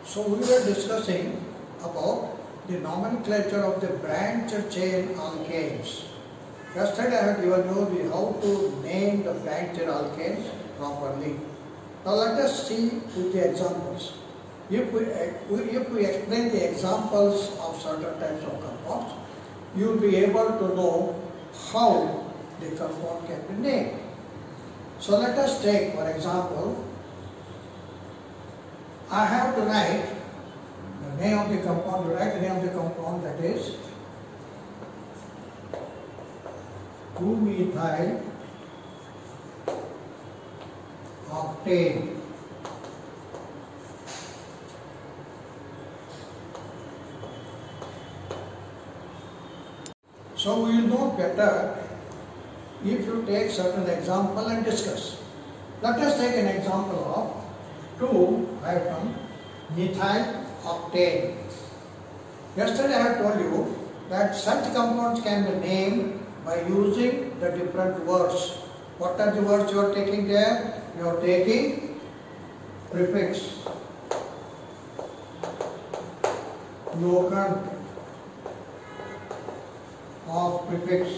So we were discussing about the nomenclature of the branched chain alkanes. Yesterday I have given you how to name the branched alkanes properly. Now let us see with the examples. If we explain the examples of certain types of compounds, you will be able to know how the compound can be named. So let us take, for example, I have to write the name of the compound. You write the name of the compound, that is 2-methyl octane. So we will know better if you take certain example and discuss. Let us take an example of 2-methyl octane. Yesterday I have told you that such compounds can be named by using the different words. What are the words you are taking there? You are taking prefix, locant of prefix,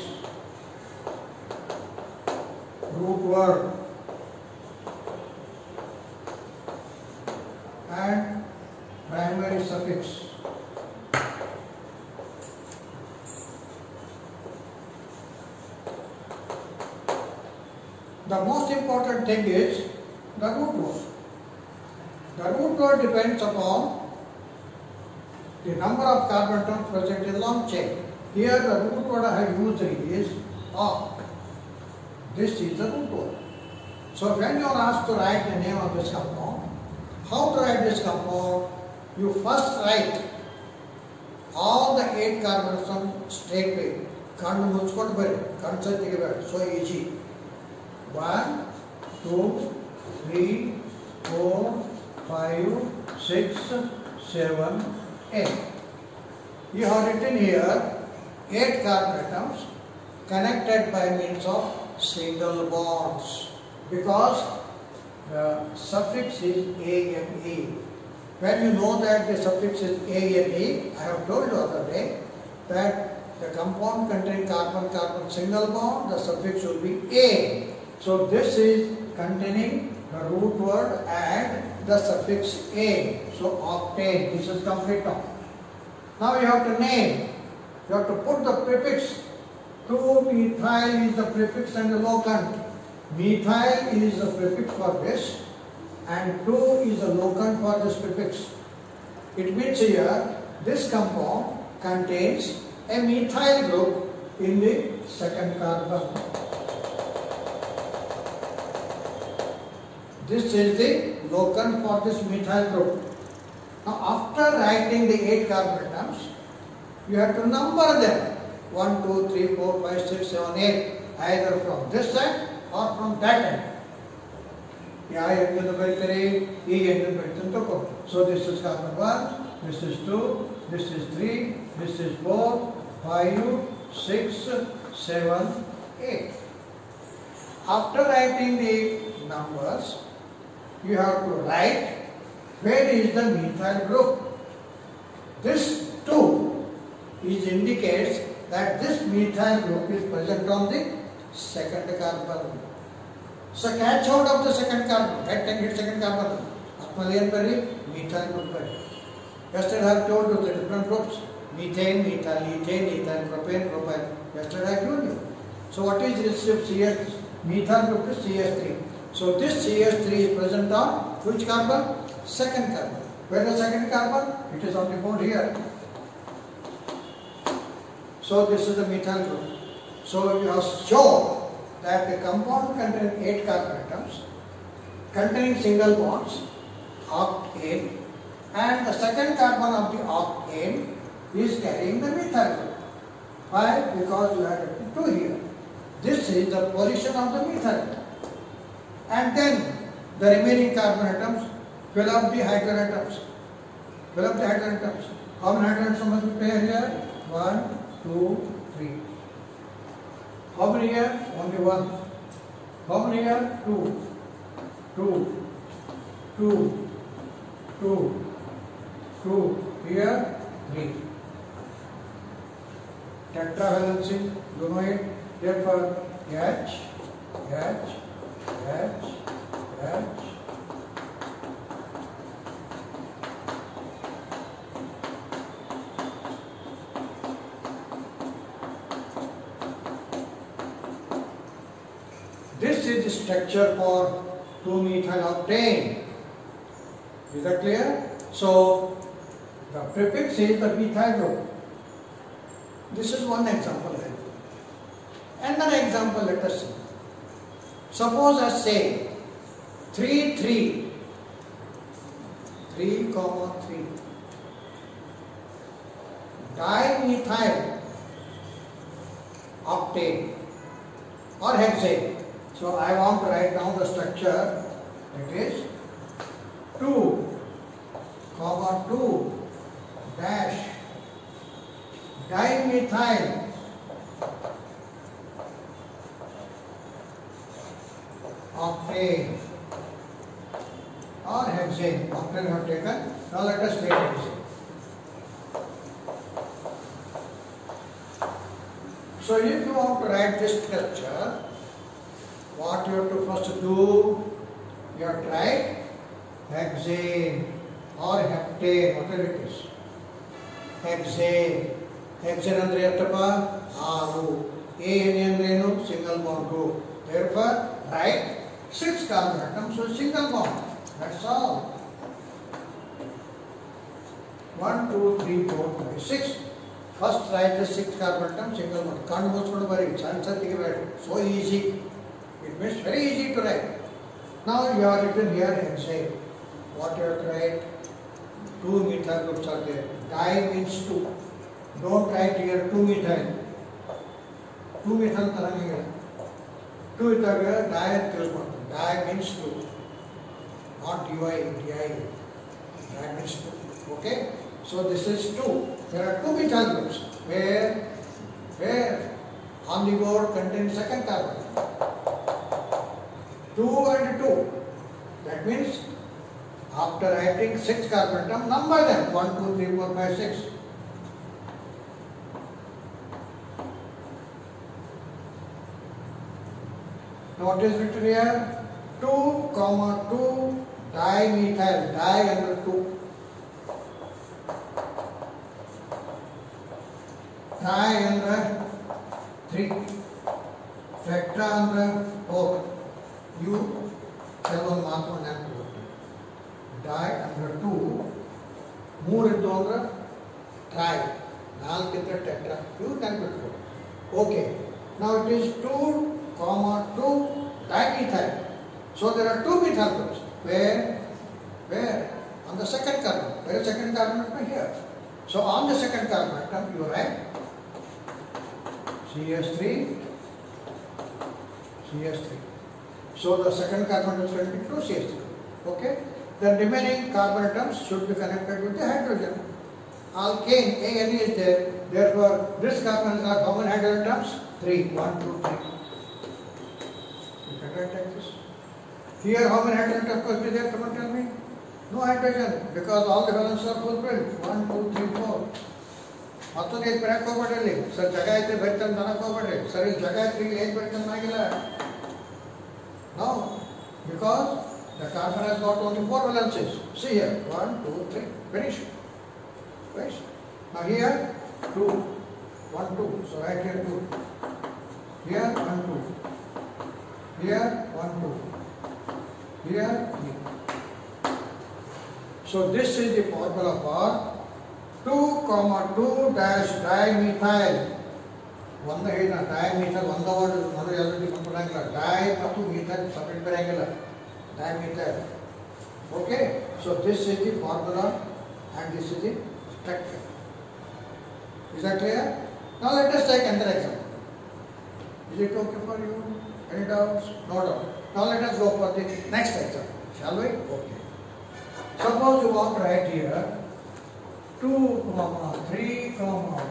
root word, and primary suffix. The most important thing is the root word. The root word depends upon the number of carbon atoms present in the long chain. Here the root word I have used is oct. This is the root word. So when you are asked to write the name of this compound, how to write this compound? You first write all the 8 carbon atoms straight away. So easy. 1, 2, 3, 4, 5, 6, 7, 8. You have written here 8 carbon atoms connected by means of single bonds, because the suffix is A and E. When you know that the suffix is A and E, I have told you the other day that the compound containing carbon-carbon single bond, the suffix will be A. So this is containing the root word and the suffix A. So octane, this is complete now. Now you have to name, you have to put the prefix. 2-methyl is the prefix and the locant. Methyl is the prefix for this and 2 is the locant for this prefix. It means here this compound contains a methyl group in the second carbon. This is the locant for this methyl group. Now after writing the 8 carbon atoms, you have to number them. 1, 2, 3, 4, 5, 6, 7, 8, either from this side or from that end. So this is carbon 1, this is 2, this is 3, this is 4, 5, 6, 7, 8. After writing the numbers, you have to write where is the methyl group. This 2 indicates that this methyl group is present on the second carbon. So catch hold of the second carbon, right? And hit second carbon. Methyl group. Yesterday I have told you the different groups: methane, methyl, ethane, ethane, propane, propyl. Yesterday I told you. So what is this CS? Methyl group is CS3. So this CS3 is present on which carbon? Second carbon. Where is the second carbon? It is on the board here. So this is the methyl group. So you have shown that the compound containing 8 carbon atoms containing single bonds, octane, and the second carbon of the octane is carrying the methyl group. Why? Because you have 2 here. This is the position of the methyl group. And then the remaining carbon atoms fill up the hydrogen atoms. Fill up the hydrogen atoms. How many hydrogen atoms must be paired here? 1, 2, 3. How many here? Only 1. How many here? 2. 2. 2. 2. 2, here 3. Tetravalency, you know it. Therefore, H. This is the structure for 2-methyl octane. Is that clear? So, the prefix is the methyl group. This is one example. Another example, let us see. Suppose I say 3, 3, dimethyl octane or hexane. So I want to write down the structure. It is 2, 2 dash dimethyl octane or hexane. Octane we have taken. Now let us take hexane. So if you want to write this structure, what you have to first do, you have to write hexane or heptane, whatever it is. Hexane. Hexane andre eಷ್ಟಪ್ಪ 6. A ಅಂದ್ರೇನು single bond group. Therefore, write 6 carbon atoms, so single bond. That's all. 1, 2, 3, 4, 5, 6. First write the 6 carbon atom, single bond. Can't go very so easy. It means very easy to write. Now you have written here hexane. What you have to write? 2 methyl groups are there. Di means 2. Don't write here 2 methyl. 2 methyl tarangigala. 2 ittaga di ಅಂತ use ಮಾಡ್ತಾರೆ. Di means 2. Not di. Di means 2. Okay? So this is 2. There are 2 methyl groups. Where on the board contains second carbon. 2 and 2. That means after writing 6 carbon atom, number them 1, 2, 3, 4, 5, 6. Now what is written here? 2, 2 dimethyl. Di under 2. Di under 3. Tetra under 4. You ಕೆಲವೊಂದು ಮಾತನ್ನು ನೆನಪಿರುತ್ತೆ. Dye ಅಂದರೆ 2, 3 ಇದ್ದು ಅಂದ್ರೆ try, 4 ಇದ್ದರೆ tetra. ಇವು ನೆನಪಿಟ್ಕೊಳ್ಳಿ. Okay. Now it is 2, 2 dimethyl. So there are 2 methyl groups. Where? On the second carbon. Where is second carbon atom? Here. So on the second carbon atom you write CH3. So the second carbon is connected to CH3. Okay? The remaining carbon atoms should be connected with the hydrogen. Alkane, ANE is there. Therefore, this carbon has how many hydrogen atoms? 3. 1, 2, 3. You can write like this. Here, how many hydrogen atoms could be there? Come on, tell me. No hydrogen, because all the valences are fulfilled. 1, 2, 3, 4. ಮತ್ತೊಂದು ಏನು ಬರಕ್ಕೆ ಹೋಗ್ಬೇಡ್ರಿ. Sir ಜಾಗ ಐತೆ ಬರೀತಾನೆ ನನಗೆ ಹೋಗ್ಬೇಡ್ರಿ. Sir ಇಲ್ಲಿ ಜಾಗ ಐತ್ರಿ ಇಲ್ಲಿ ಏನು ಬರೀತಾನೆ ಆಗಿಲ್ಲ. No, because the carbon has got only 4 valences. See here, 1, 2, 3, finish. Now here 2, 1, 2. So write here 2. Here 1, 2. Here 1, 2. Here 3. So this is the formula for 2, 2 dash dimethyl. ಒಂದು ಹೇಳಿದ ಡೈಮಿಥೈಲ್ ಒಂದು ವರ್ಡ್ ಮೊದಲು ಎಲ್ಲರಿಗೂ ಕಂಡುಬರಂಗಿಲ್ಲ. ಡೈ ಮತ್ತು ಮಿಥೈಲ್ ಸಪರೇಟ್ ಬರೆಯಂಗಿಲ್ಲ. Dimethyl. Okay. So this is the formula and this is the structure. Is that clear? Now let us take another example. Is it okay for you? Any doubts? No doubt. Now let us go for the next example. Shall we? Okay. Suppose you want to write here 2, 3,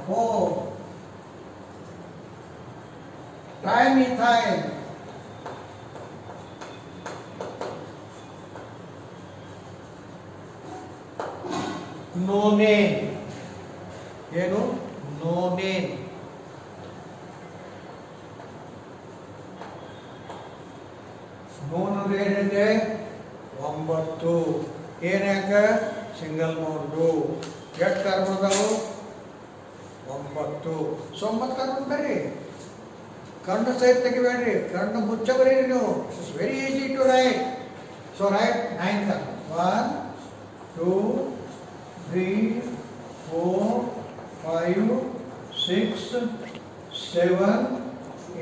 4 dimethyl nonane. ಏನು? Nonane. Non ಅಂದ್ರೆ ಏನಿದೆ? 9. ಏನ್ಯಾಕ? Single ಮೌಂಟು. ಎಷ್ಟು carbon ಅದಾವು? 9. So 9 carbon ಬರ್ರಿ. ಕಣ್ಣು ಸಹಿತ ತೆಗಿಬೇಡ್ರಿ, ಕಣ್ಣು ಮುಚ್ಚ ಬರೀರಿ ನೀವು. It's very easy to write. So write 9 carbon. 1 2 3 4 5 6 7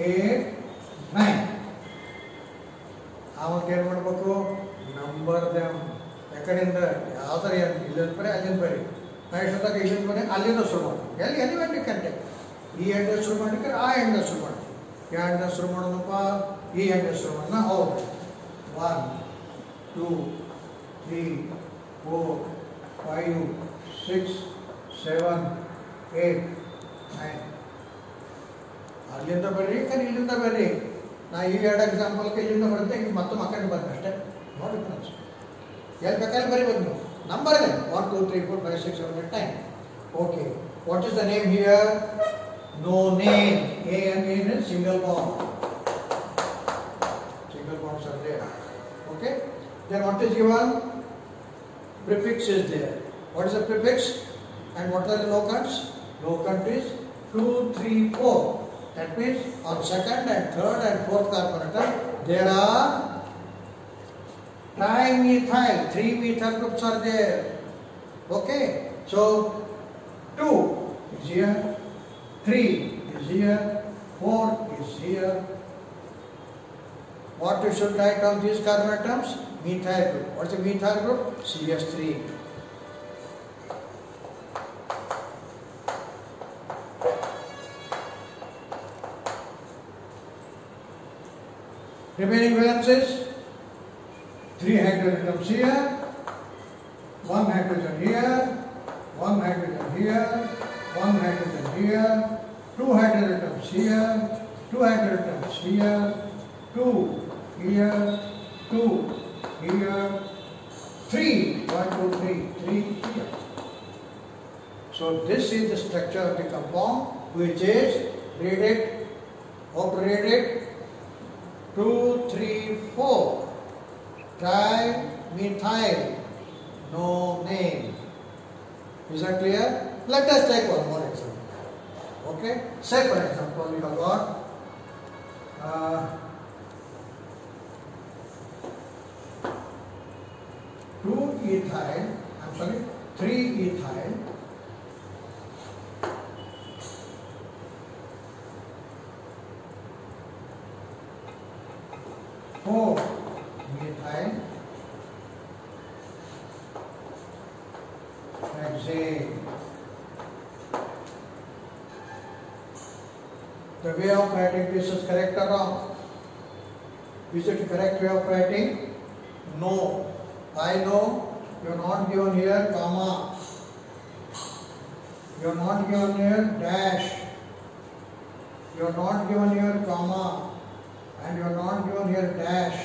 8 9. ಅವಾಗ ಏನು ಮಾಡಬೇಕು? ನಂಬರ್ ದಮ್. ಯಾಕಡೆಯಿಂದ ಯಾವ್ದಾರ ಇಲ್ಲಿಂದ ಬರೀ ಅಲ್ಲಿಂದ ಬರೀ. ನಾ ಎಷ್ಟೊತ್ತಾಗ ಇಲ್ಲಿಂದ ಬರೀ ಅಲ್ಲಿಂದ ಶುರು ಮಾಡಿ. ಎಲ್ಲಿ ಮಾಡಿ ಕಂಟೆ ಈ ಎಂಡ ಶುರು ಮಾಡಿದ್ರೆ ಆ ಎಂಡ ಶುರು ಮಾಡಿ. ಯಾವ ಎಂಡ ಶುರು ಮಾಡೋದಪ್ಪ? ಈ ಎಂಡ ಶುರು ಮಾಡೋಣ. ಹೌದು. 1 2 3 4 5 6 7 8 9. ಅಲ್ಲಿಂದ ಬರ್ರಿ, కానీ ಇಲ್ಲಿಂದ ಬರ್ರಿ. ನಾ ಈ 2 ಎಕ್ಸಾಂಪಲ್ಗೆ ಇಲ್ಲಿಂದ ಬರುತ್ತೆ, ಈಗ ಮತ್ತೊಮ್ಮೆ ಅಕ್ಕಂಡು ಬರ್ತೀನಿ ಅಷ್ಟೇ. ನೋಡಿ ಫ್ರೆಂಡ್ಸ್, ಎಲ್ಲಿ ಬೇಕಾದ್ರೆ ಬರೀಬೋದು ನೀವು. ನಂಬರ್ ಇದೆ 1 2 3 4 5 6 7 8 9. Okay, what is the name here? Nonane. A and N is single bond. Single bonds are there. Okay. Then what is given? Prefix is there. What is the prefix? And what are the locants? Locant is 2 3 4. That means on second and third and fourth carbon atom there are trimethyl. 3 methyl groups are there. Okay. So 2 is here, 3 is here, 4 is here. What you should write on these carbon atoms? Methyl group. What is the methyl group? CH3. Remaining valences, 3 hydrogen atoms here, 1 hydrogen here, 1 hydrogen here, 1 hydrogen here, 2 hydrogen atoms here, 2 hydrogen atoms here, 2 here, 2 here, 3, 1 2 3, 3 here. So this is the structure of the compound, which is, read it, how to read it? 2 3 4 trimethyl nonane. Is that clear? Let us take one more example. Okay, say for example we have got 2-ethyl, I'm sorry, 3-ethyl, 4-methyl hexane. The way of writing this is correct or wrong? Is it the correct way of writing? No. I know you are not given here comma, you are not given here dash, you are not given here comma, and you are not given here dash.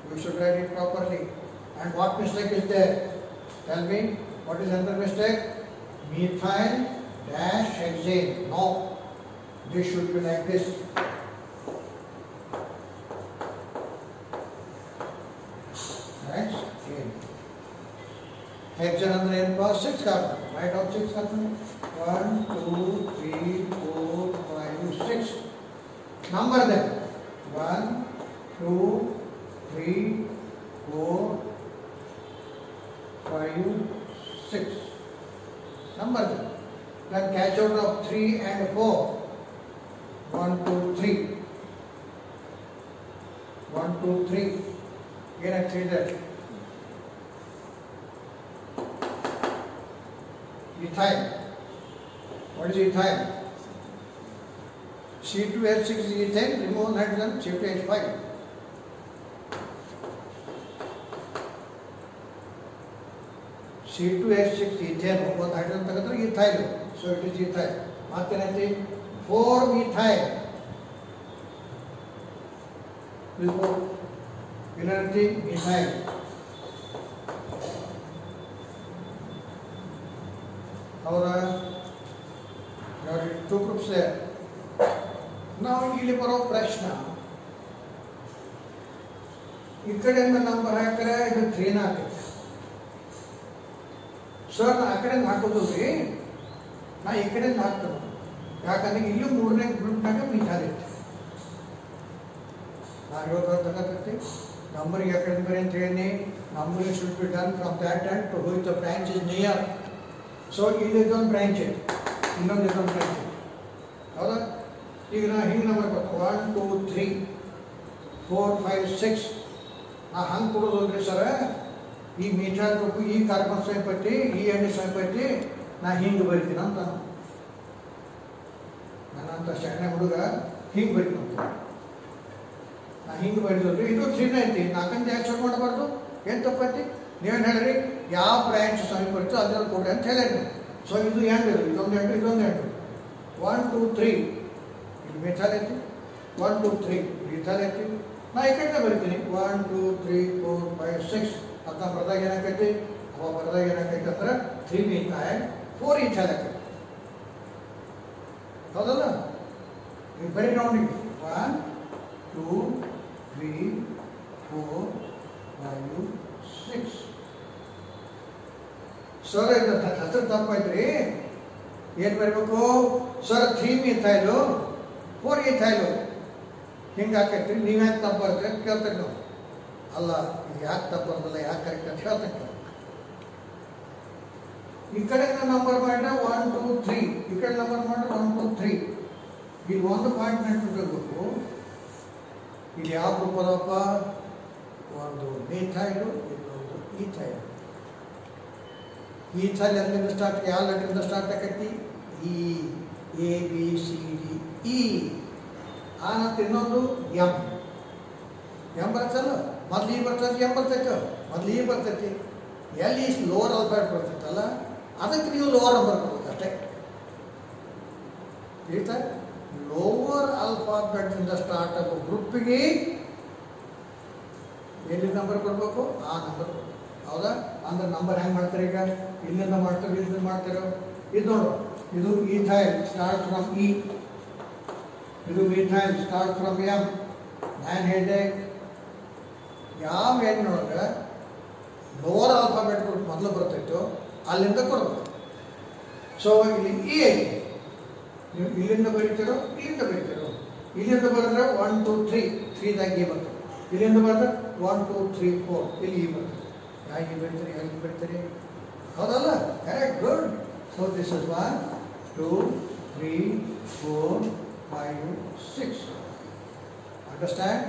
You should write it properly. And what mistake is there? Tell me, what is another mistake? Methyl dash hexane. No, this should be like this. Right? Okay. Hexane under n plus 6 carbon. Write out 6 carbon. 1, 2, 3, 4, 5, 6. Number them. 1, 2, 3, 4, 5, 6. Number them. Then catch out of 3 and 4. 1, 2, 3. 1, 2, 3. Again I say that. Ethyl. What is ethyl? C2H6 is ethane, remove one hydrogen, C2H5. C2H6 ethane, one hydrogen tagatre ethyl. So it is ethyl. Matte nati 4-methyl. Inanti methyl. ಹೌದಾ? Two groups ಇದೆ. ನಾವು ಇಲ್ಲಿ ಬರೋ ಪ್ರಶ್ನೆ, ಈ ಕಡೆಯಿಂದ number ಹಾಕಿದ್ರೆ ಇದು 3 ಆಗುತ್ತೆ. ಸರ್ ನಾ ಆ ಕಡೆಯಿಂದ ಹಾಕೋದು ರೀ, ನಾ ಈ ಕಡೆಯಿಂದ ಹಾಕ್ತೇನೆ. ಯಾಕಂದ್ರೆ ಇಲ್ಲೂ 3ನೇ ಗ್ರೂಪ್ನಾಗ ಮಿಥೈಲ್ ಇತ್ತು. ನಾನು ಹೇಳೋದಾಗತ್ತೆ ನಂಬರಿಗೆ ಆ ಕಡೆ ಬರೀ ಅಂತ ಹೇಳಿ, number should be done from that end to which the branch is near. So ಇಲ್ಲಿ ಇದೊಂದು ಬ್ರಾಂಚ್ ಇದೆ, ಇನ್ನೊಂದು ಇದೊಂದು ಬ್ರಾಂಚ್ ಇದೆ. ಹೌದಾ? ಈಗ ನಾ ಹಿಂಗೆ ನಂಬರ್ ಕೊಟ್ಟು 1 2 3 4 5 6 ನಾ ಹಂಗೆ ಕೊಡೋದ್ರಿ ಸರ. ಈ ಮಿಥೈಲ್ ಗ್ರೂಪ್, ಈ ಕಾರ್ಬನ್ ಸಂಪತ್ತಿ, ಈ ಎಣ್ಣೆ ಸಂಪತ್ತಿ ನಾ ಹಿಂಗೆ ಬರಿತೀನಿ ಅಂತ. ನನ್ನಂತ ಸಣ್ಣ ಹುಡುಗ ಹಿಂಗೆ ಬರಿತೀನಿ. ನಾ ಹಿಂಗೆ ಬರಿದ್ರಿ, ಇದು 3 ಐತಿ, 4 ಯಾಕೆ ಶುರು ಮಾಡಬಾರ್ದು? ಏನು ತಪ್ಪೈತಿ? ನೀವೇನು ಹೇಳಿರಿ, ಯಾವ ಬ್ರ್ಯಾಂಚ್ ಸಮೀಪ ಬರ್ತೋ ಅದರಲ್ಲಿ ಕೊಡ್ರಿ ಅಂತ ಹೇಳಿರಿ. ಸೊ ಇದು ಎಂಟು, ಇದೊಂದು ಎಂಟು, ಇದೊಂದು ಎಂಟು. 1 2 3 ಇಲ್ಲಿ ಮಿಥೈಲ್ ಐತಿ, 1 2 3 ಮಿಥೈಲ್ ಐತಿ. ನಾ ಈ ಕಡೆ ಬರಿತೀನಿ 1 2 3 4 5 6. ಅದನ್ನ ಬರ್ದಾಗ ಏನಾಕೈತಿ, ಅವ ಬರ್ದಾಗ ಏನಾಕೈತಿ ಅಂದ್ರೆ 3 ಮಿಥೈಲ್ 4 ಈಥೈಲ್ ಆಕೈತಿ. ಹೌದಲ್ಲ? ಈಗ ಬರೀ ರೌಂಡಿಂಗ್ 1 2 3 4 5 6. ಸರ್ ಇದು ಹೆಸರು ತಪ್ಪಾಯ್ತ್ರಿ. ಏನು ಬರಬೇಕು ಸರ್? 3 ಮಿಥೈಲು 4 ಈಥೈಲು ಹಿಂಗೆ ಹಾಕೈತ್ರಿ. ನೀವು ಯಾಕೆ ತಪ್ಪು ಬರ್ತದೆ ಅಂತ ಕೇಳ್ತೇನೆ ನಾವು. ಅಲ್ಲ, ಇದು ಯಾಕೆ ತಪ್ಪು ಬರ್ತಲ್ಲ, ಯಾಕೆ ಕರೆಕ್ಟ್ ಅಂತ ಹೇಳ್ತೇನೆ. ಈ ಕಡೆ ನಂಬರ್ ಮಾಡಿದ್ರೆ 1 2 3, ಈ ಕಡೆ ನಂಬರ್ ಮಾಡಿದ್ರೆ 1 2 3. ಇಲ್ಲಿ ಒಂದು ಪಾಯಿಂಟ್ ನೆನ್ಪಿಟ್ಕೋಬೇಕು, ಇಲ್ಲಿ ಯಾವ ಗ್ರೂಪ್ ಅದಪ್ಪ? ಒಂದು ಮಿಥೈಲು, ಇನ್ನೊಂದು ಈಥೈಲ್. ಈಥೈಲ್ ಎಲ್ಲಿಂದ ಸ್ಟಾರ್ಟ್, ಯಾವ ಲೆಟರಿಂದ ಸ್ಟಾರ್ಟ್ ಆಕೈತಿ? E, A B C D E. ಆನಂತರ ಇನ್ನೊಂದು ಎಂ. ಎಂ ಬರ್ತಲ್ಲ, ಮೊದಲು ಇ ಬರ್ತೈತಿ, ಎಂ ಬರ್ತೈತೆ, ಮೊದಲು ಇ ಬರ್ತೈತಿ. ಎಲ್ಲಿ ಲೋವರ್ ಆಲ್ಫಾಬೆಟ್ ಬರ್ತೈತಲ್ಲ, ಅದಕ್ಕೆ ನೀವು ಲೋವರ್ ನಂಬರ್ ಕೊಡ್ಬೇಕು ಅಷ್ಟೇ. ತಿಳಿತಾ? ಲೋವರ್ ಆಲ್ಫಾಬೆಟ್ನಿಂದ ಸ್ಟಾರ್ಟ್ ಆಗೋ ಗ್ರೂಪಿಗೆ ಎಲ್ಲಿ ನಂಬರ್ ಕೊಡಬೇಕು, ಆ ನಂಬರ್ ಕೊಡಬೇಕು. ಹೌದಾ? ಅಂದ್ರೆ ನಂಬರ್ ಹೆಂಗೆ ಮಾಡ್ತಾರೆ? ಈಗ ಇಲ್ಲಿಂದ ಮಾಡ್ತಾರೆ, ಇಲ್ಲಿಂದ ಮಾಡ್ತಾರೋ. ಇದು ನೋಡು, ಇದು ಈಥೈಲ್ ಸ್ಟಾರ್ಟ್ ಫ್ರಮ್ ಇ, ಇದು ಮಿಥೈಲ್ ಸ್ಟಾರ್ಟ್ ಫ್ರಮ್ ಎಂ. ನಾನು ಹೇಳಿದೆ, ಯಾವ ಎಣ್ಣೊಳಗೆ ಲೋವರ್ ಆಲ್ಫಾಬೆಟ್ ಗ್ರೂಪ್ ಮೊದಲು ಬರ್ತೈತೋ ಅಲ್ಲಿಂದ ಕೊಡಬೇಕು. ಸೊ ಇಲ್ಲಿ ಇ ಐತಿ, ನೀವು ಇಲ್ಲಿಂದ ಬರೀತಿರೋ, ಇಲ್ಲಿಂದ ಬರೀತಿರೋ. ಇಲ್ಲಿಂದ ಬರೆದ್ರೆ 1 2 3 3ದಾಗ ಇ ಬರ್ತದೆ. ಇಲ್ಲಿಂದ ಬರೆದ್ರೆ 1 2 3 4 ಇಲ್ಲಿ ಇ ಬರ್ತದೆ. ಯಾಕೆ ಬರೀತೀರಿ, ಹೇಗೆ ಬರೀತೀರಿ? ಹೌದಲ್ಲ? Correct, good. So this is 1 2 3 4 5 6. Understand?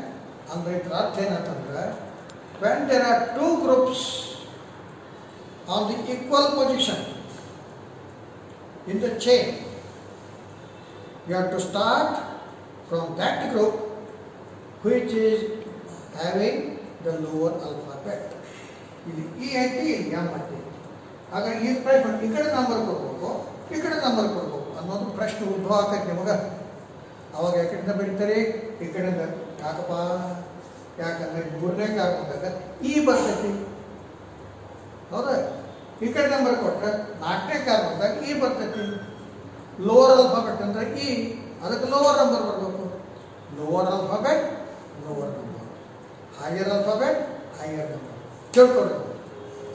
ಅಂದ್ರೆ ಇದರ ಅರ್ಥ ಏನಂತಂದ್ರೆ, when there are 2 groups on the equal position in the chain, you have to start from that group which is having the lower alphabet. ಇಲ್ಲಿ E ಐತಿ, ಇಲ್ಲಿ M ಐತಿ. ಹಾಗಾಗಿ ಈ ಪ್ರಶ್ನೆ ಈ ಕಡೆ ನಂಬರ್ ಕೊಡ್ಬೇಕು, ಈ ಕಡೆ ನಂಬರ್ ಕೊಡ್ಬೇಕು ಅನ್ನೋದು ಪ್ರಶ್ನೆ ಉದ್ಭವ ಆಗತ್ತೆ ನಿಮಗೆ. ಅವಾಗ ಯಾಕಡೆಯಿಂದ ಬರೀತಾರೆ? ಈ ಕಡೆಯಿಂದ. ಯಾಕಪ್ಪ? ಯಾಕಂದ್ರೆ 3ನೇ ಕಾರ್ಬನ್ದಾಗ ಇ ಬರ್ತೈತಿ. ಹೌದಾ? ಈ ಕಡೆ ನಂಬರ್ ಕೊಟ್ಟರೆ 4ನೇ ಕಾರ್ಬನ್ದಾಗ ಇ ಬರ್ತೈತಿ. ಲೋವರ್ ಆಲ್ಫಾಬೆಟ್ ಅಂದ್ರೆ ಇ, ಅದಕ್ಕೆ ಲೋವರ್ ನಂಬರ್ ಬರಬೇಕು. Lower alphabet lower number, higher alphabet higher number. ತಿಳ್ಕೊಡ್ರಿ,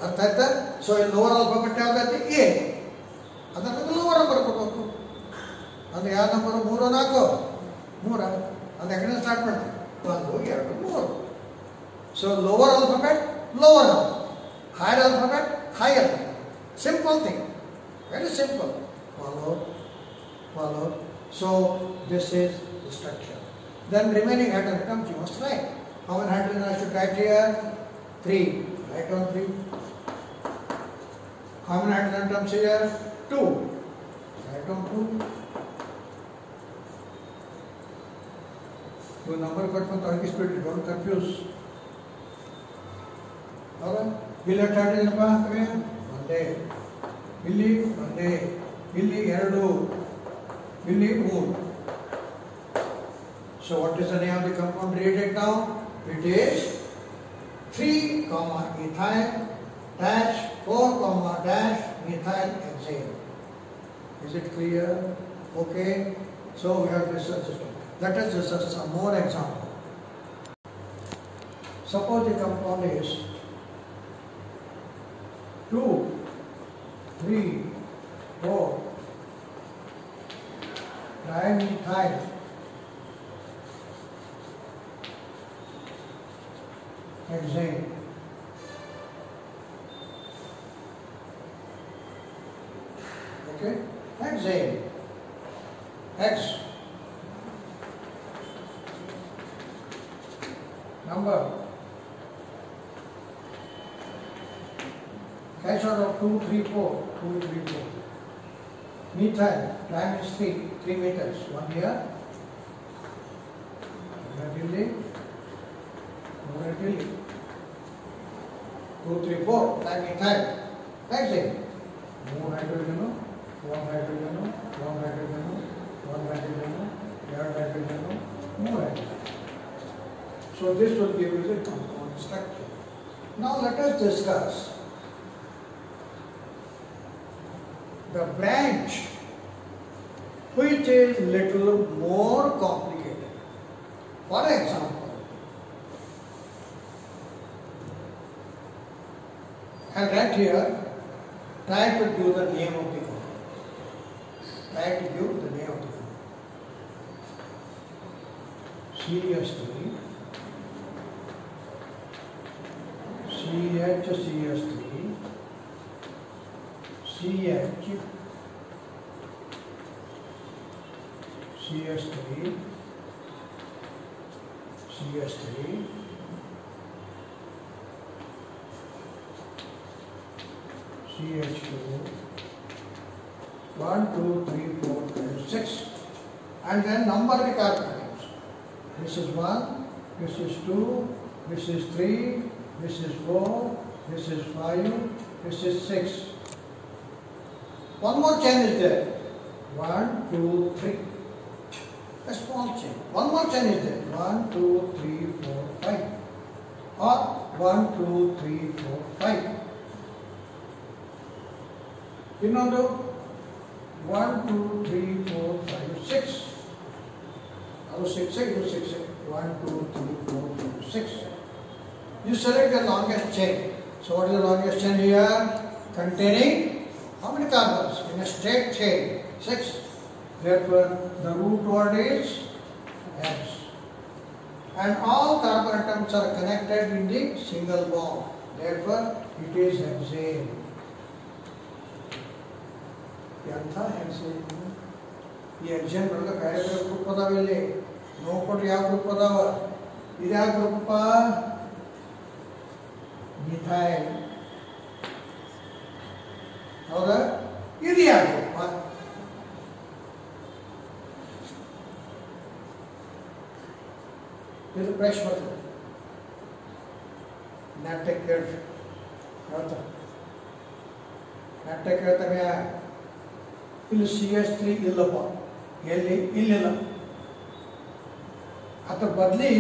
ಅರ್ಥ ಆಯ್ತಾ? ಸೊ ಇಲ್ಲಿ ಲೋವರ್ ಆಲ್ಫಾಬೆಟ್ ಯಾವ್ದೈತಿ? ಎ, ಅದಕ್ಕೆ ಲೋವರ್ ನಂಬರ್ ಕೊಡಬೇಕು. ಅಂದ್ರೆ ಯಾವ ನಂಬರು? 3 4 3. ಅದು ಯಾಕಡೆ ಸ್ಟಾರ್ಟ್ ಮಾಡ್ತೀವಿ? 1 2 3. So lower alphabet lower number, higher alphabet higher number. Simple thing, very simple. Follow. So this is the structure. Then remaining hydrogen atoms you must write. How many hydrogen I should write here? 3. Write on 3. How many hydrogen atoms here? 2. Write on 2. So number cut from the speed, don't confuse. Alright. ಇಲ್ಲಿ ಎಷ್ಟು hydrogen ಹಾಕ್ತವೆ? ಒಂದೇ. ಇಲ್ಲಿ ಒಂದೇ, ಇಲ್ಲಿ 2, ಇಲ್ಲಿ 3. So what is the name of the compound? Read it now. It is 3, ethyl dash 4, dash methyl hexane. Is it clear? Okay. So we have discussed it. Let us discuss some more example. Suppose the compound is 2, 3, 4 dimethyl hexane. Okay, hexane. Hex. Number. Catch out of 2, 3, 4. 2, 3, 4. Methyl. Time is 3 meters. 1 here. Relatively. Relatively. 2, 3, 4. Dimethyl. Hexane. More hydrogen. 1 hydrogen. 1 hydrogen. 1 hydrogen. 2 hydrogen. More hydrogen. So this will give you the compound structure. Now let us discuss the branch which is little more complicated. For example, and right here, try to give the name of the compound. Try to give the name of the compound. CH3, CH3, CH, CH3, CH3, CH2, 1, 2, 3, 4, 5, 6, and then number the carbon atoms. This is 1, this is 2, this is 3, this is 4, this is 5, this is 6. One more chain is there. 1, 2, 3. A small chain. One more chain is there. 1, 2, 3, 4, 5. Or 1, 2, 3, 4, 5. You know the 1, 2, 3, 4, 5, 6. Now 6, 6, 6, 6. 1, 2, 3, 4, 5, 6. You select the longest chain. So what is the longest chain here? Containing how many carbons? In a straight chain, 6. Therefore, the root word is S. And all carbon atoms are connected in the single bond. Therefore, it is hexane. ಎಂಥ ಹೆಕ್ಸೇನ್ ಈ ಹೆಕ್ಸೇನ್ ಒಳಗೆ ಬೇರೆ ಬೇರೆ group ಅದಾವ ಇಲ್ಲಿ ನೋಡ್ಕೊಡ್ರಿ ಯಾವ group ಅದಾವ ಇದು ಯಾವ ಗ್ರೂಪ್ ಮಿಥೈಲ್ ಹೌದಾ ಇದು ಯಾವ ಗ್ರೂಪ್ ಇದು ಪ್ರಶ್ನೆ ಬರ್ತದೆ ನಾಟಕ ಕೇಳ್ರಿ ಹೇಳ್ತಾರೆ ನಾಟಕ ಕೇಳ್ತಾನೆ ಇಲ್ಲಿ CH3 ಇಲ್ಲಪ್ಪ ಎಲ್ಲಿ ಇಲ್ಲಿಲ್ಲ ಅದ್ರ ಬದಲಿ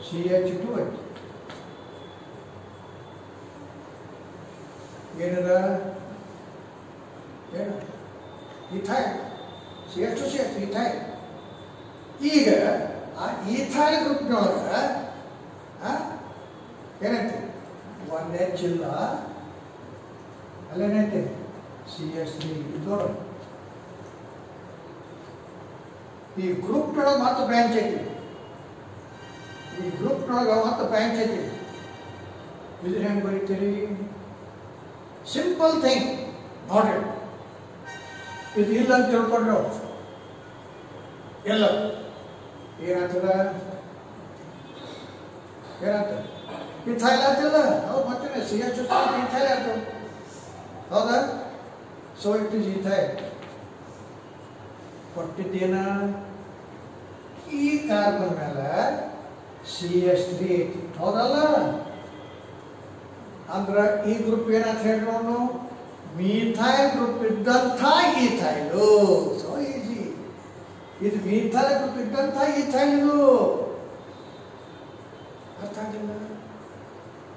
CH2 ಐತಿ ಏನದ ಏನು ಇಥೈಲ್ CH2 CH ಇಥೈಲ್ ಈಗ ಆ ಇಥೈಲ್ ಗ್ರೂಪ್ನೊಳಗೆ ಏನೈತಿ 1H ಇಲ್ಲ ಅಲ್ಲೇನೈತಿ CH3 ಇದು ಈ ಗ್ರೂಪ್ ಒಳಗೆ ಮತ್ತೆ ಬ್ರಾಂಚ್ ಐತಿ ಈ ಗ್ರೂಪ್ ಒಳಗೆ ಮತ್ತೆ ಬ್ರಾಂಚ್ ಐತಿ ಇದು ಹೆಂಗೆ ಬರೀತೀರಿ ಸಿಂಪಲ್ ಥಿಂಗ್ ನೋಡಿ ಇದು ಇಲ್ಲ ಅಂತ ತಿಳ್ಕೊಂಡ್ರು ಎಲ್ಲ ಏನಾಗ್ತದ ಏನಾಗ್ತದೆ ಮಿಥೈಲ್ ಆಗ್ತಿಲ್ಲ ಹೌದು ಮತ್ತೆ CH2 ಮಿಥೈಲ್ ಆಗ್ತದೆ ಹೌದಾ So it is ethyl. ಕೊಟ್ಟಿದ್ದೇನ ಈ ಕಾರ್ಬನ್ ಮೇಲೆ CH3 ಐತಿ ಹೌದಲ್ಲ ಅಂದ್ರೆ ಈ ಗ್ರೂಪ್ ಏನಂತ ಹೇಳೋಣ ಮಿಥೈಲ್ ಗ್ರೂಪ್ ಇದ್ದಂಥ ಈಥೈಲು ಸೊ ಈಜಿ ಇದು ಮಿಥೈಲ್ ಗ್ರೂಪ್ ಇದ್ದಂಥ ಈಥೈಲ್ ಇದು ಅರ್ಥ ಆಗಿಲ್ಲ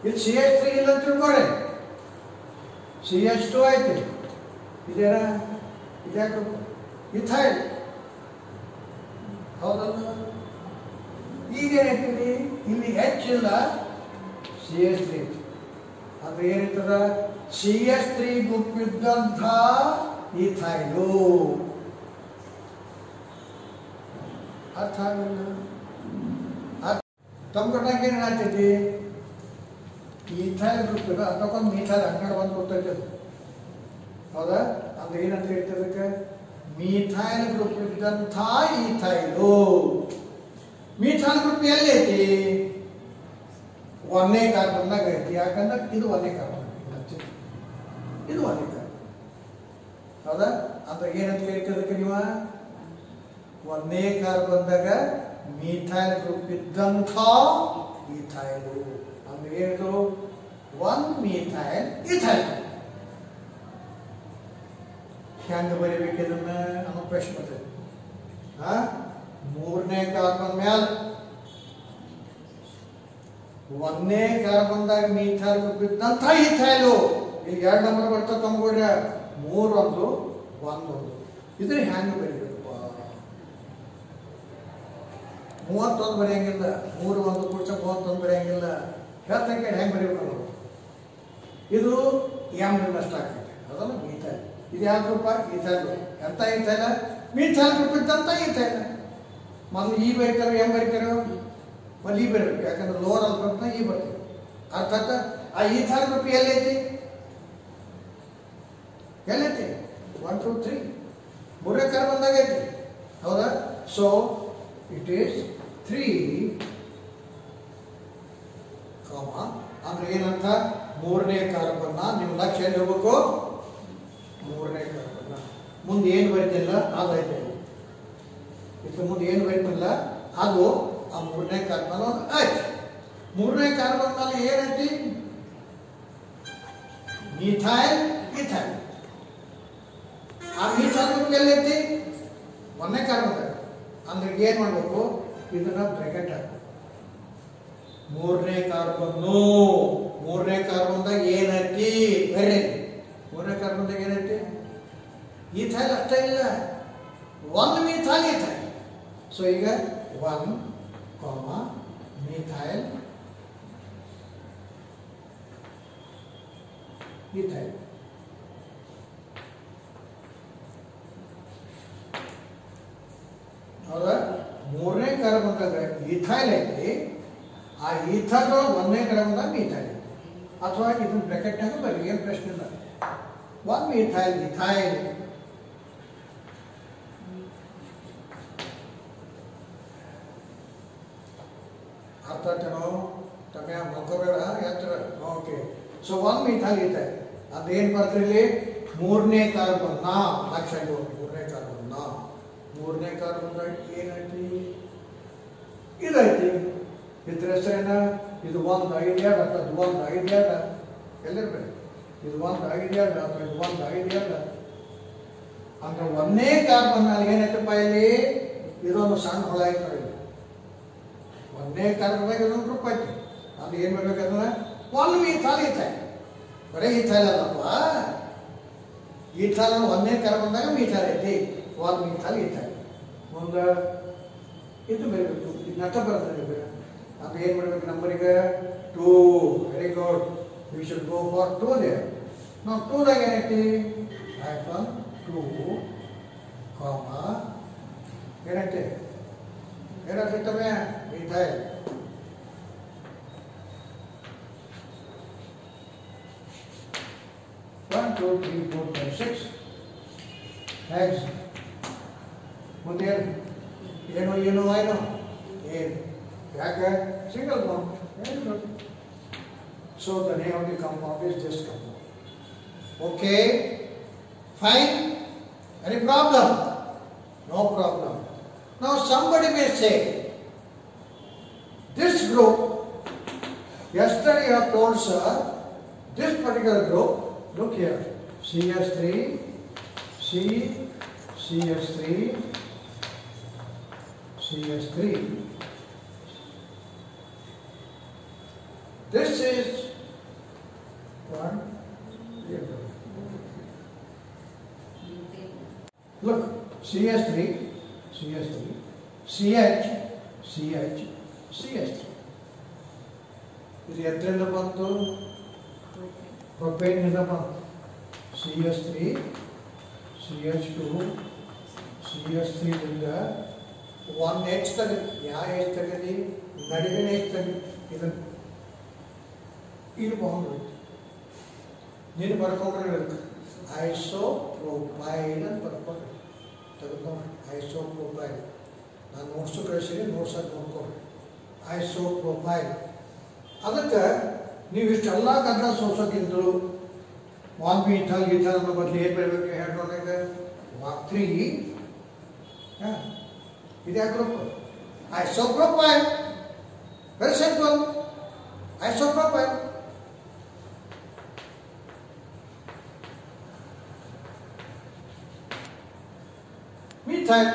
ಇಲ್ಲಿ CH3 ಇಲ್ಲ ಅಂತ ತಿಳ್ಕೊಳ್ಳಿ CH2 ಐತಿ ಇದೇನಾ ಇದ್ಯಾಕೆ ಇಥೈಲ್ ಹೌದಲ್ಲ. ಈಗೇನಾಗ್ತದೆ ಇಲ್ಲಿ H ಇಲ್ಲ CH3 ಅಂದ್ರೆ ಏನಿರ್ತದ CH3 ಗ್ರೂಪ್ ಇದ್ದಂಥ ಈಥೈಲು. ಅರ್ಥ ಆಗಲ್ಲ. ತಮ್ಗಟ್ಟಾಗ ಏನಾಗ್ತೈತಿ ಈಥೈಲ್ ಗ್ರೂಪ್ ಇದೆ ಅದಕ್ಕೊಂದು ಮೀಥೈಲ್ ಹಂಗಡೆ ಬಂದು ಗೊತ್ತೈತೆ ಹೌದಾ. ಅಂದ್ರೆ ಏನಂತ ಹೇಳ್ತಿದ್ದಕ್ಕೆ ಮೀಥೈಲ್ ಗ್ರೂಪ್ ಇದ್ದಂಥ ಈಥೈಲು. ಮೀಥೈಲ್ ಗ್ರೂಪ್ ಎಲ್ಲೈತಿ ಒಂದೇ ಕಾರ್ಬನ್ದಾಗ ಐತಿ. ಯಾಕಂದ್ರೆ ಇದು ಒಂದೇ ಕಾರ್ಬನ್, ಇದು ಒಂದೇ ಕಾರ್ಬನ್ ಹೌದಾ. ಅಂದ್ರೆ ಏನಂತ ಹೇಳ್ತಿದ್ದಕ್ಕೆ ನೀವು ಒಂದೇ ಕಾರ್ಬನ್ದಾಗ ಮೀಥೈಲ್ ಗ್ರೂಪ್ ಇದ್ದಂಥ ಈಥೈಲು. ಅಂದ್ರೆ ಏನಿದು ಒನ್ ಮೀಥೈಲ್ ಈಥೈಲ್. ಹೆಂಗೆ ಬರೀಬೇಕು ಇದನ್ನ ಅನ್ನೋ ಪ್ರಶ್ನೆ ಬರ್ತದೆ. ಮೂರನೇ ಕಾರ್ಬನ್ ಮ್ಯಾಲ ಒಂದೇ ಕಾರ್ಬನ್ದಾಗ ಮೀಥೈಲ್ ಗ್ರೂಪ್ ಇದ್ದಂಥ ಈಥೈಲು. ಇಲ್ಲಿ 2 ನಂಬರ್ ಬರ್ತದೆ ತಮ್ಗೊಡ್ರ 3 ಒಂದು 1 ಒಂದು. ಇದ್ರ ಹೆಂಗೆ ಬರೀಬೇಕು 31 ಬರೆಯಂಗಿಲ್ಲ. 3 1 ಕೂಡ್ಸ 31 ಬರೆಯಂಗಿಲ್ಲ. ಹೇಳ್ತಂಗೆ ಹೆಂಗೆ ಬರೀಬೇಕು ನಾವು. ಇದು ಎಮ್ ನಷ್ಟ ಆಗ್ತೈತೆ ಅದಲ್ಲ ಮೀಥೈಲ್. ಇದು ಯಾವ ಗ್ರೂಪ ಈಥೈಲ್. ಎಂತ ಈಥೈಲ ಮೀಥೈಲ್ ಗ್ರೂಪ್ ಇದ್ದಂತ ಈಥೈಲ್. ಮೊದಲು ಈ ಬರೀತಾರೆ ಎಮ್ ಬರೀತಾರೆ ಮೊದಲು ಈ ಬರಬೇಕು. ಯಾಕಂದ್ರೆ ಲೋವರ್ ಅಲ್ಲಿ ಬರ್ತಾ ಈ ಬರ್ತದೆ. ಅರ್ಥಾತ್ ಆ ಈಥೈಲ್ ಗ್ರೂಪ್ ಎಲ್ಲೈತಿ 1 2 3 ಮೂರನೇ ಕಾರ್ಬನ್ದಾಗ ಐತಿ ಹೌದಾ. ಸೊ ಇಟ್ ಈಸ್ 3 ಅಂದ್ರೆ ಏನಂತ ಮೂರನೇ ಕಾರ್ಬನ್ನ ನಿಮ್ಮ ಲಕ್ಷ್ಯ ಎಲ್ಲಿ ಹೋಗ್ಬೇಕು ಮೂರನೇ ಕಾರ್ಬನ್ನ. ಮುಂದೆ ಏನು ಬರೀತಿಲ್ಲ ಅದೈತೆ. ಇದಕ್ಕೆ ಮುಂದೆ ಏನು ಬರೀತಿಲ್ಲ ಅದು ಆ ಮೂರನೇ ಕಾರ್ಬನ್ ಆಯ್ತು. ಮೂರನೇ ಕಾರ್ಬನ್ ಮೇಲೆ ಏನೈತಿ ಮೀಥೈಲ್ ಈಥೈಲ್. ಆ ಮೀಥೈಲ್ ಗ್ರೂಪ್ ಎಲ್ಲೈತಿ ಒಂದೇ ಕಾರ್ಬನ್. ಅಂದ್ರೆ ಏನ್ ಮಾಡ್ಬೇಕು ಇದನ್ನ ಬ್ರಾಕೆಟ್ ಹಾಕಬೇಕು. ಮೂರನೇ ಕಾರ್ಬನ್ದಾಗ ಏನೈತಿ ಬೇರೆ. ಮೂರನೇ ಕಾರ್ಬನ್ದಾಗ ಏನೈತಿ ಈಥೈಲ್ ಅಷ್ಟೇ ಇಲ್ಲ 1 ಮೀಥೈಲ್ ಈಥೈಲ್. ಸೊ ಈಗ 1 ಮೀಥೈಲ್ ಈಥೈಲ್. ಹೌದಾ. ಮೂರನೇ ಕಾರ್ಬನ್ದಾಗ ಈಥೈಲ್ ಐತಿ. ಆ ಈಥೈಲ್ ಒಂದನೇ ಕಾರ್ಬನ್ದಾಗ ಮೀಥೈಲ್ ಐತಿ. ಅಥವಾ ಇದನ್ನ ಬ್ರಾಕೆಟ್ನಾಗ ಬರೀ ಏನು ಪ್ರಶ್ನೆ ಇಲ್ಲ. 1 ಮೀಥೈಲ್ ಈಥೈಲ್. ಅರ್ಥ ಆಯ್ತೇನೋ ತಮ್ಮ ಮಕ್ಕಬೇಡ ಎತ್ತರ. ಓಕೆ. ಸೊ 1 ಮೀಥೈಲ್ ಈಥೈಲ್ ಅದೇನು ಬರ್ತದೆ ಇಲ್ಲಿ ಮೂರನೇ ಕಾರ್ಬನ್ನ. ಲಕ್ಷ ಮೂರನೇ ಕಾರ್ಬನ್ದಾಗ ಏನೈತಿ ಇದೈತಿ. ಇದ್ರ ಹೆಸರೇನ ಇದು 1 5 2 ಅಥವಾ 1 5 2 ಎಲ್ಲಿರ್ಬೇಕು. ಇದು 1 5 2 ಅಥವಾ ಇದು 1 5 2 ಅಂದ್ರೆ ಒಂದೇ ಕಾರ್ಬನ್ ನಲ್ಲಿ ಏನೈತಪ್ಪ ಇಲ್ಲಿ ಇದೊಂದು ಸಣ್ಣ ಹೊಳ ಐತೆ ನೋಡಿ. ಒಂದೇ ಕಾರ್ಬನ್ದಾಗ ಇದೊಂದು ಗ್ರೂಪ್ ಐತಿ. ಅದು ಏನ್ ಮಾಡ್ಬೇಕಂದ್ರೆ 1 ಮೀಥೈಲ್ ಈಥೈಲ್. ಬರೀ ಈಥೈಲ್ ಅಲ್ಲಪ್ಪ. ಈಥೈಲ್ ಒಂದೇ ಕಾರ್ಬನ್ದಾಗ ಮೀಥೈಲ್ ಐತಿ 1 ಮೀಥೈಲ್ ಈಥೈಲ್. ಮುಂದೆ ಇದು ಬರೀಬೇಕು. ಇದು ನಟ ಬರ್ತದೆ. ಅದು ಏನು ಮಾಡಬೇಕು ನಂಬರಿಗೆ 2. Very good. We should go for 2 there. ನಾವು 2ದಾಗ ಏನೈತಿ -2 ಏನೈತಿ ಏನಾಗ್ತವೆ ಮೀಥೈಲ್. One, 2, 3, 4, 5, 6 heads. ಮುಂದೆ ಏನು ಏನು ಏನು ಯಾಕೆ single bond. So the name of the compound is this compound. Okay fine. Any problem? No problem. Now somebody may say this group, yesterday you have told sir this particular group, look here, CH3 CH3 CH3. This is one. Look, CH3, CH3, CH, CH, CH3. ಇದು ಎತ್ತರಿಂದ ಬಂತು propane ಇಂದ ಬಂತು CH3, CH2, CH3 ದಿಂದ ಒಂದು H ತೆಗೆದು ಯಾವ H ತೆಗೆದು ನಡುವಿನ H ತೆಗೆದು ಇದನ್ನು ಇಲ್ಲಿ ಬಾಂಡ್ ನೀನು ಬರ್ಕೊಂಡ್ರೆ ಐಸೋಪ್ರೋಪೈಲ್ ಅಂತ ಬರ್ಕೊಂಡ್ರಿ ತೆಗೆದುಕೊಂಡ್ರಿ ಐಸೋಪ್ರೋಪೈಲ್ ನಾನು ನೋಟ್ಸು ಕಳಿಸಿರಿ ನೋಟ್ಸ್ ಅದು ನೋಡ್ಕೊಂಡ್ರಿ ಐಸೋಪ್ರೋಪೈಲ್ ಅದಕ್ಕೆ ನೀವು ಇಷ್ಟೆಲ್ಲ ಗಂಧ ಸೋಸೋಕ್ಕಿಂತಲೂ 1 ಮೀಥಲ್ ಗೀಥಲ್ ಅನ್ನೋ ಬದಲು ಏನು ಬರಬೇಕು ಹೇಳ್ಕೊಂಡಾಗ 3 ಇದ್ಯಾ ಗ್ರೂಪ್ ಐಸೋಪ್ರೋಪೈಲ್ ವೆರಿ ಸಿಂಪಲ್ ಐಸೋಪ್ರೋಪೈಲ್ methyl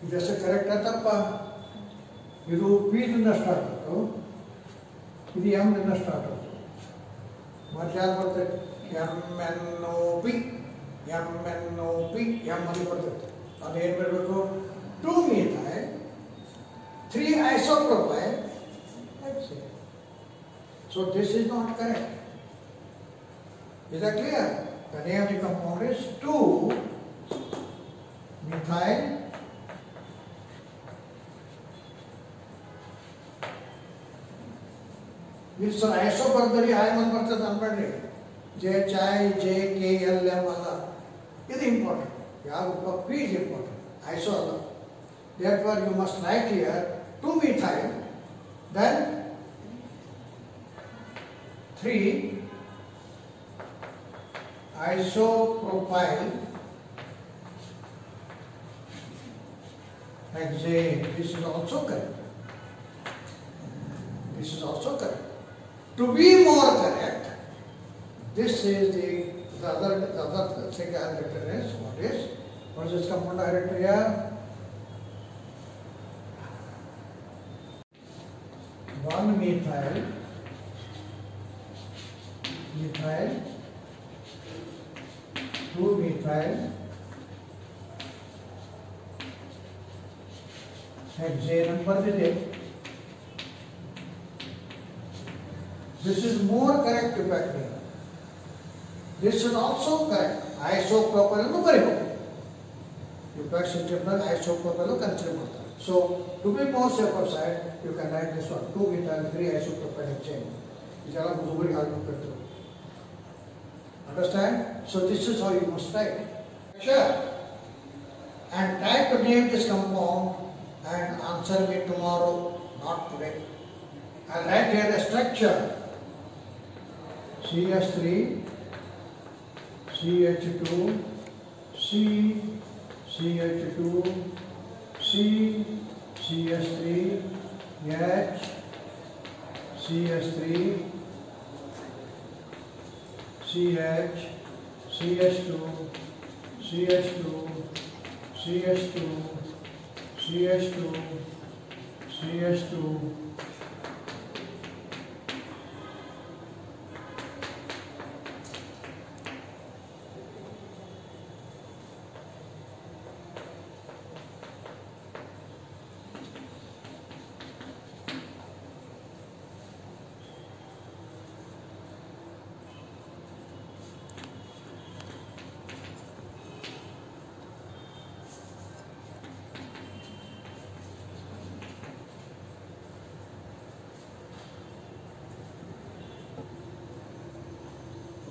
ಇದೆಷ್ಟು ಕರೆಕ್ಟ್ ತಪ್ಪ ಇದು ಪಿ ದಿಂದ ಸ್ಟಾರ್ಟ್ ಆಯಿತು ಇದು ಎಮ್ ದಿಂದ ಸ್ಟಾರ್ಟ್ ಆಯಿತು ಮತ್ತೆ ಯಾರು ಬರ್ತೈತೆ MnO3 ಎಮ್ ಅಲ್ಲಿ ಬರ್ತೈತೆ ಅದು ಏನು ಬರಬೇಕು 2 methyl 3 isopropyl. That's it. So this is not correct. Is that clear? The name of the compound is 2-methyl this is iso bardari I man bರ್ತದೆ ಅನ್ಬೇಡ್ರಿ JHI-JKLM ಅಲ್ಲ ಇದು important ಯಾವುದು P is important iso ಅಲ್ಲ therefore you must write here 2-methyl then 3 isopropyl hexane. This is also correct. This is also correct. To be more correct, this is the other thing I have written is what is this compound I written here? 1-methyl 2-methyl hexane and ಬರ್ದಿದೆ. This is more correct effect here. This is also correct. Isopropyl ಅನ್ನು ಬರೀಬಹುದು. Effects internal isopropyl consider ಮಾಡ್ತಾರೆ. So to be more safer side, you can write this one 2-methyl 3 isopropyl hexane. ಇದೆಲ್ಲ ಮುದುಗರಿಗೆ ಹಾಕಬೇಕು. Understand? So this is how you must write. Sure. And try to name this compound and answer me tomorrow, not today. I'll write here the structure. CH3, CH2, C, CH2, C, CH3, H, CH3, CH, CH2, CH2, CH2, CH2, CH2,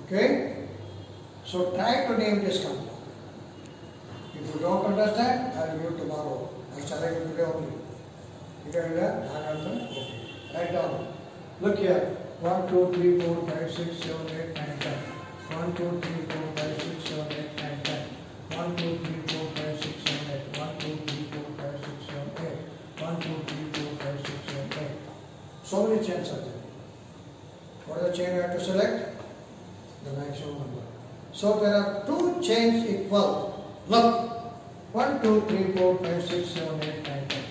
okay? So try to name this compound. If you don't understand, I will give tomorrow. I will start today only. You can do that? Okay. Write down. Look here. 1, 2, 3, 4, 5, 6, 7, 8, 9, 10. 1, 2, 3, 4, 5, 6, 7, 8, 9, 10. 1, 2, 3, 4, 5, 6, 7, 8. 1, 2, 3, 4, 5, 6, 7, 8. 1, 2, 3, 4, 5, 6, 7, 8. So many chains are there. What is the chain you have to select? The maximum number. So there are 2 chains equal. Look. 1, 2, 3, 4, 5, 6, 7, 8, 9, 10.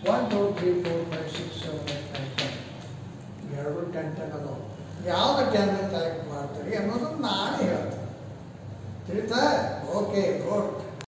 1, 2, 3, 4, 5, 6, ಎರಡು 10 ಅದಾವೆ. ಯಾವ್ದು 10 select ಮಾಡ್ತೀರಿ ಅನ್ನೋದು ನಾನೇ ಹೇಳ್ತೀನಿ. ತಿಳಿತಾ? Okay, good.